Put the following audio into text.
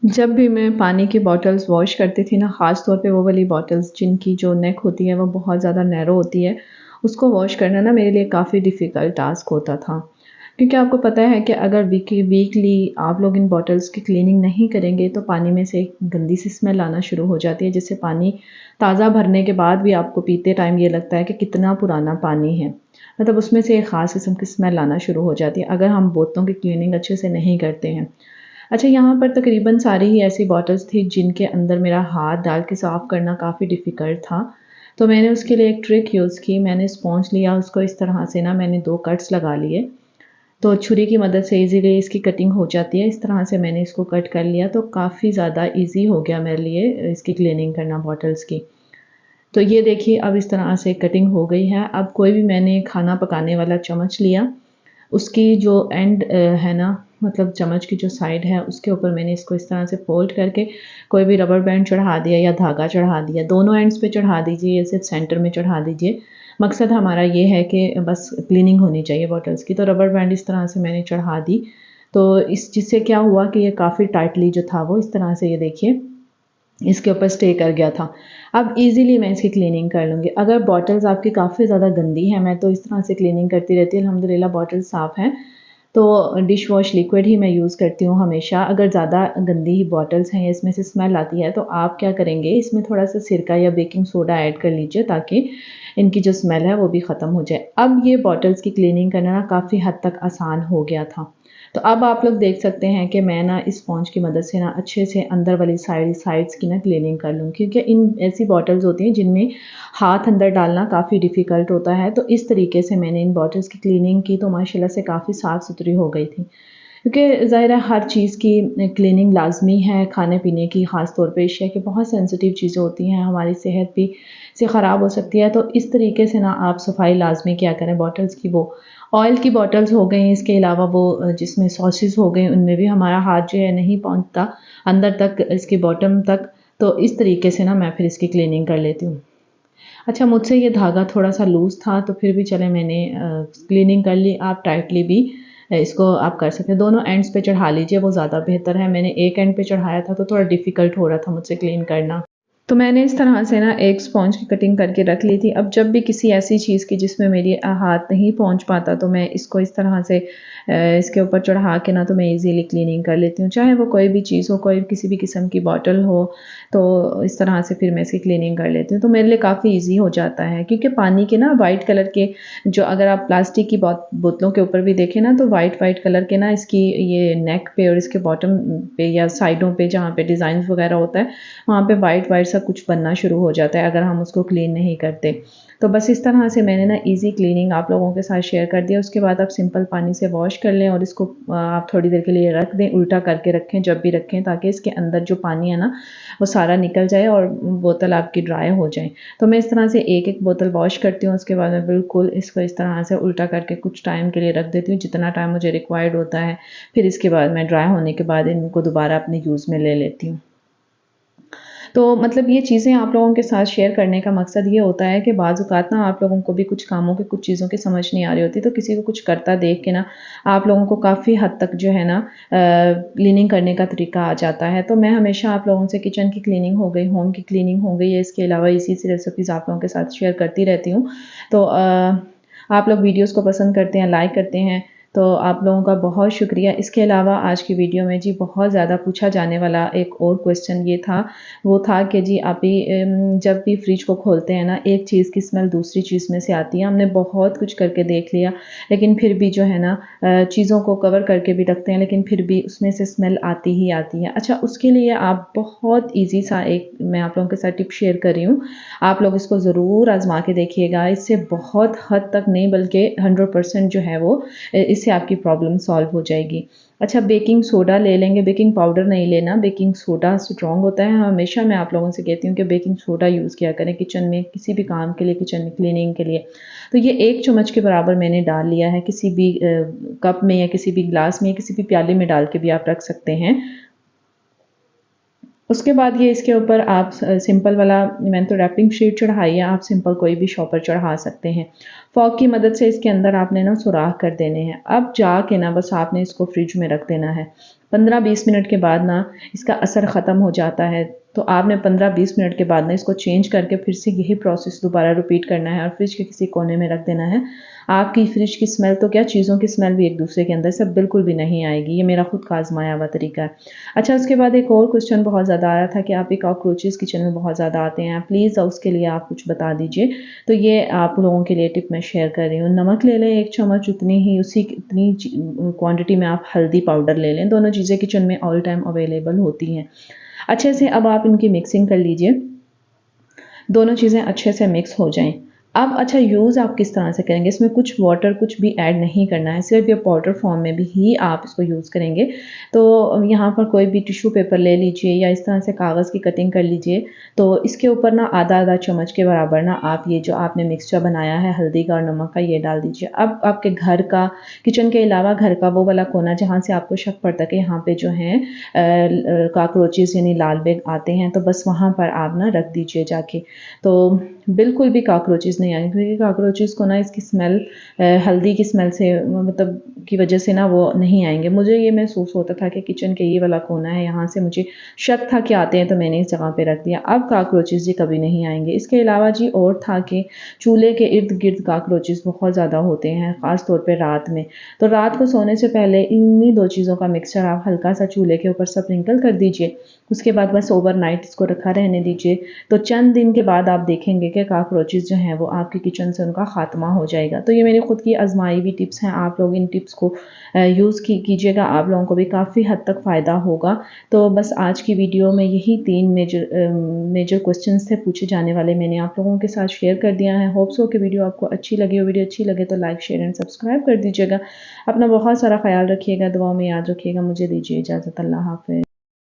जब भी मैं पानी की बॉटल्स वॉश करती थी ना, ख़ास तौर पे वो वाली बॉटल्स जिनकी जो नेक होती है वो बहुत ज़्यादा नैरो होती है, उसको वॉश करना ना मेरे लिए काफ़ी डिफ़िकल्ट टास्क होता था। क्योंकि आपको पता है कि अगर वीकली आप लोग इन बॉटल्स की क्लीनिंग नहीं करेंगे तो पानी में से एक गंदी सी स्मेल आना शुरू हो जाती है, जिससे पानी ताज़ा भरने के बाद भी आपको पीते टाइम ये लगता है कि कितना पुराना पानी है। मतलब उसमें से एक ख़ास किस्म की स्मेल आना शुरू हो जाती है अगर हम बोतलों की क्लीनिंग अच्छे से नहीं करते हैं। अच्छा, यहाँ पर तकरीबन सारी ही ऐसी बॉटल्स थी जिनके अंदर मेरा हाथ डाल के साफ़ करना काफ़ी डिफ़िकल्ट था। तो मैंने उसके लिए एक ट्रिक यूज़ की। मैंने स्पॉन्ज लिया, उसको इस तरह से ना मैंने 2 कट्स लगा लिए। तो छुरी की मदद से ईज़िली इसकी कटिंग हो जाती है। इस तरह से मैंने इसको कट कर लिया तो काफ़ी ज़्यादा ईज़ी हो गया मेरे लिए इसकी क्लीनिंग करना बॉटल्स की। तो ये देखिए अब इस तरह से कटिंग हो गई है। अब कोई भी मैंने खाना पकाने वाला चम्मच लिया, उसकी जो एंड है ना, मतलब चम्मच की जो साइड है उसके ऊपर मैंने इसको इस तरह से फ़ोल्ड करके कोई भी रबर बैंड चढ़ा दिया या धागा चढ़ा दिया। दोनों एंड्स पे चढ़ा दीजिए या सिर्फ़ सेंटर में चढ़ा दीजिए। मकसद हमारा ये है कि बस क्लीनिंग होनी चाहिए बॉटल्स की। तो रबर बैंड इस तरह से मैंने चढ़ा दी। तो इस जिससे क्या हुआ कि ये काफ़ी टाइटली जो था वो इस तरह से, ये देखिए, इसके ऊपर स्टे कर गया था। अब ईज़िली मैं इसकी क्लीनिंग कर लूँगी। अगर बॉटल्स आपकी काफ़ी ज़्यादा गंदी हैं, मैं तो इस तरह से क्लीनिंग करती रहती हूँ, अल्हम्दुलिल्लाह बॉटल साफ़ हैं, तो डिश वॉश लिक्विड ही मैं यूज़ करती हूँ हमेशा। अगर ज़्यादा गंदी बॉटल्स हैं या इसमें से स्मेल आती है, तो आप क्या करेंगे, इसमें थोड़ा-सा सिरका या बेकिंग सोडा ऐड कर लीजिए ताकि इनकी जो स्मेल है वो भी ख़त्म हो जाए। अब ये बॉटल्स की क्लीनिंग करना ना काफ़ी हद तक आसान हो गया था। तो अब आप लोग देख सकते हैं कि मैं ना इस स्पॉन्ज की मदद से ना अच्छे से अंदर वाली साइड्स की ना क्लीनिंग कर लूँ, क्योंकि इन ऐसी बॉटल्स होती हैं जिनमें हाथ अंदर डालना काफ़ी डिफ़िकल्ट होता है। तो इस तरीके से मैंने इन बॉटल्स की क्लीनिंग की तो माशाल्लाह से काफ़ी साफ़-सुथरी हो गई थी। क्योंकि ज़ाहिर है हर चीज़ की क्लीनिंग लाज़मी है, खाने-पीने की ख़ास तौर पे एशिया की बहुत सेंसिटिव चीज़ें होती हैं, हमारी सेहत भी से ख़राब हो सकती है। तो इस तरीके से ना आप सफाई लाज़मी किया करें बॉटल्स की। वो ऑयल की बॉटल्स हो गई, इसके अलावा वो जिसमें सॉसेस हो गए, उनमें भी हमारा हाथ जो है नहीं पहुँचता अंदर तक, इसकी बॉटम तक। तो इस तरीके से ना मैं फिर इसकी क्लीनिंग कर लेती हूँ। अच्छा, मुझसे ये धागा थोड़ा-सा लूज़ था तो फिर भी चले मैंने क्लीनिंग कर ली। आप टाइटली भी इसको आप कर सकते हैं। दोनों एंड्स पे चढ़ा लीजिए, वो ज़्यादा बेहतर है। मैंने एक एंड पे चढ़ाया था तो थोड़ा डिफ़िकल्ट हो रहा था मुझसे क्लीन करना। तो मैंने इस तरह से ना एक स्पॉन्ज की कटिंग करके रख ली थी। अब जब भी किसी ऐसी चीज़ की जिसमें मेरी हाथ नहीं पहुँच पाता तो मैं इसको इस तरह से इसके ऊपर चढ़ा के ना तो मैं ईज़िली क्लीनिंग कर लेती हूँ। चाहे वो कोई भी चीज़ हो, कोई किसी भी किस्म की बॉटल हो, तो इस तरह से फिर मैं इसकी क्लीनिंग कर लेती हूँ। तो मेरे लिए काफ़ी ईज़ी हो जाता है, क्योंकि पानी के ना वाइट कलर के जो, अगर आप प्लास्टिक की बोतलों के ऊपर भी देखें ना, तो वाइट कलर के ना इसकी ये नेक पे और इसके बॉटम पे या साइडों पे जहाँ पे डिज़ाइन वगैरह होता है, वहाँ पे वाइट सा कुछ बनना शुरू हो जाता है अगर हम उसको क्लीन नहीं करते। तो बस इस तरह से मैंने ना ईज़ी क्लीनिंग आप लोगों के साथ शेयर कर दिया। उसके बाद आप सिंपल पानी से वॉश कर लें और इसको आप थोड़ी देर के लिए रख दें, उल्टा करके रखें जब भी रखें, ताकि इसके अंदर जो पानी है ना वो सारा निकल जाए और बोतल आपकी ड्राई हो जाए। तो मैं इस तरह से एक-एक बोतल वॉश करती हूँ, उसके बाद मैं बिल्कुल इसको इस तरह से उल्टा करके कुछ टाइम के लिए रख देती हूँ, जितना टाइम मुझे रिक्वायर्ड होता है। फिर इसके बाद मैं ड्राई होने के बाद इनको दोबारा अपने यूज़ में ले लेती हूँ। तो मतलब ये चीज़ें आप लोगों के साथ शेयर करने का मकसद ये होता है कि बाज़ औक़ात ना आप लोगों को भी कुछ कामों की, कुछ चीज़ों की समझ नहीं आ रही होती, तो किसी को कुछ करता देख के ना आप लोगों को काफ़ी हद तक जो है ना क्लीनिंग करने का तरीका आ जाता है। तो मैं हमेशा आप लोगों से किचन की क्लीनिंग हो गई, होम की क्लीनिंग हो गई, या इसके अलावा इसी रेसिपीज़ आप लोगों के साथ शेयर करती रहती हूँ। तो आप लोग वीडियोज़ को पसंद करते हैं, लाइक करते हैं, तो आप लोगों का बहुत शुक्रिया। इसके अलावा आज की वीडियो में जी बहुत ज़्यादा पूछा जाने वाला एक और क्वेश्चन ये था, वो था कि जी आप ही जब भी फ्रिज को खोलते हैं ना, एक चीज़ की स्मेल दूसरी चीज़ में से आती है। हमने बहुत कुछ करके देख लिया, लेकिन फिर भी जो है ना चीज़ों को कवर करके भी रखते हैं, लेकिन फिर भी उसमें से स्मेल आती ही आती है। अच्छा, उसके लिए आप बहुत ईज़ी सा एक मैं आप लोगों के साथ टिप शेयर कर रही हूँ। आप लोग इसको ज़रूर आज़मा के देखिएगा। इससे बहुत हद तक नहीं बल्कि 100% जो है वो इससे आपकी प्रॉब्लम सॉल्व हो जाएगी। अच्छा, बेकिंग सोडा ले लेंगे, बेकिंग पाउडर नहीं लेना, बेकिंग सोडा स्ट्रॉन्ग होता है। हमेशा मैं आप लोगों से कहती हूँ कि बेकिंग सोडा यूज़ किया करें किचन में, किसी भी काम के लिए, किचन में क्लीनिंग के लिए। तो ये 1 चम्मच के बराबर मैंने डाल लिया है, किसी भी कप में या किसी भी ग्लास में या किसी भी प्याले में डाल के भी आप रख सकते हैं। उसके बाद ये इसके ऊपर आप सिंपल वाला, मैंने तो रैपिंग शीट चढ़ाई है, आप सिंपल कोई भी शॉपर चढ़ा सकते हैं। फॉग की मदद से इसके अंदर आपने ना सुराख कर देने हैं। अब जाके ना बस आपने इसको फ्रिज में रख देना है। 15-20 मिनट के बाद ना इसका असर ख़त्म हो जाता है, तो आपने 15-20 मिनट के बाद ना इसको चेंज करके फिर से यही प्रोसेस दोबारा रिपीट करना है और फ्रिज के किसी कोने में रख देना है। आपकी फ्रिज की स्मेल तो क्या, चीज़ों की स्मेल भी एक दूसरे के अंदर से बिल्कुल भी नहीं आएगी। ये मेरा खुद का आजमाया हुआ तरीका है। अच्छा, उसके बाद एक और क्वेश्चन बहुत ज़्यादा आया था कि आप ये कॉकरोचेस किचन में बहुत ज़्यादा आते हैं, प्लीज़ उसके लिए आप कुछ बता दीजिए। तो ये आप लोगों के लिए टिप मैं शेयर कर रही हूँ। नमक ले लें 1 चम्मच, उतनी ही उसी इतनी क्वांटिटी में आप हल्दी पाउडर ले लें। दोनों चीज़ें किचन में ऑल टाइम अवेलेबल होती हैं। अच्छे से अब आप इनकी मिक्सिंग कर लीजिए, दोनों चीज़ें अच्छे से मिक्स हो जाएँ। अब अच्छा, यूज़ आप किस तरह से करेंगे, इसमें कुछ वाटर कुछ भी ऐड नहीं करना है, सिर्फ़ ये पाउडर फॉर्म में भी ही आप इसको यूज़ करेंगे। तो यहाँ पर कोई भी टिश्यू पेपर ले लीजिए या इस तरह से कागज़ की कटिंग कर लीजिए। तो इसके ऊपर ना आधा-आधा चम्मच के बराबर ना आप ये जो आपने मिक्सचर बनाया है हल्दी का और नमक का, ये डाल दीजिए। अब आपके घर का, किचन के अलावा घर का वो वाला कोना जहाँ से आपको शक पड़ता है कि यहाँ पे जो है कॉकरोचेज़ यानी लाल बेग आते हैं, तो बस वहाँ पर आप ना रख दीजिए जाके। तो बिल्कुल भी कॉकरोचेज़ नहीं आएँगे, क्योंकि कॉकरोचेज़ को ना इसकी स्मेल, हल्दी की स्मेल से मतलब की वजह से ना वो नहीं आएँगे। मुझे ये महसूस होता था कि किचन के ये वाला कोना है, यहाँ से मुझे शक था कि आते हैं, तो मैंने इस जगह पे रख दिया। अब कॉकरोचेज़ जी कभी नहीं आएँगे। इसके अलावा जी और था कि चूल्हे के इर्द-गिर्द कॉकरोचेज़ बहुत ज़्यादा होते हैं, ख़ास तौर पे रात में। तो रात को सोने से पहले इन्हीं 2 चीज़ों का मिक्सचर आप हल्का-सा चूल्हे के ऊपर स्प्रिंकल कर दीजिए। उसके बाद बस ओवरनाइट इसको रखा रहने दीजिए। तो चंद दिन के बाद आप देखेंगे कि कॉकरोचेज़ जो हैं वो आपके किचन से उनका ख़ात्मा हो जाएगा। तो ये मेरी खुद की आज़माई हुई टिप्स हैं, आप लोग इन टिप्स को यूज़ कीजिएगा, आप लोगों को भी काफ़ी हद तक फ़ायदा होगा। तो बस आज की वीडियो में यही 3 मेजर क्वेश्चंस थे पूछे जाने वाले, मैंने आप लोगों के साथ शेयर कर दिया है। होप सो कि वीडियो आपको अच्छी लगी हो। वीडियो अच्छी लगे तो लाइक, शेयर एंड सब्सक्राइब कर दीजिएगा। अपना बहुत सारा ख़्याल रखिएगा, दुआओं में याद रखिएगा। मुझे दीजिए इजाज़त। अल्लाह हाफ़िज़।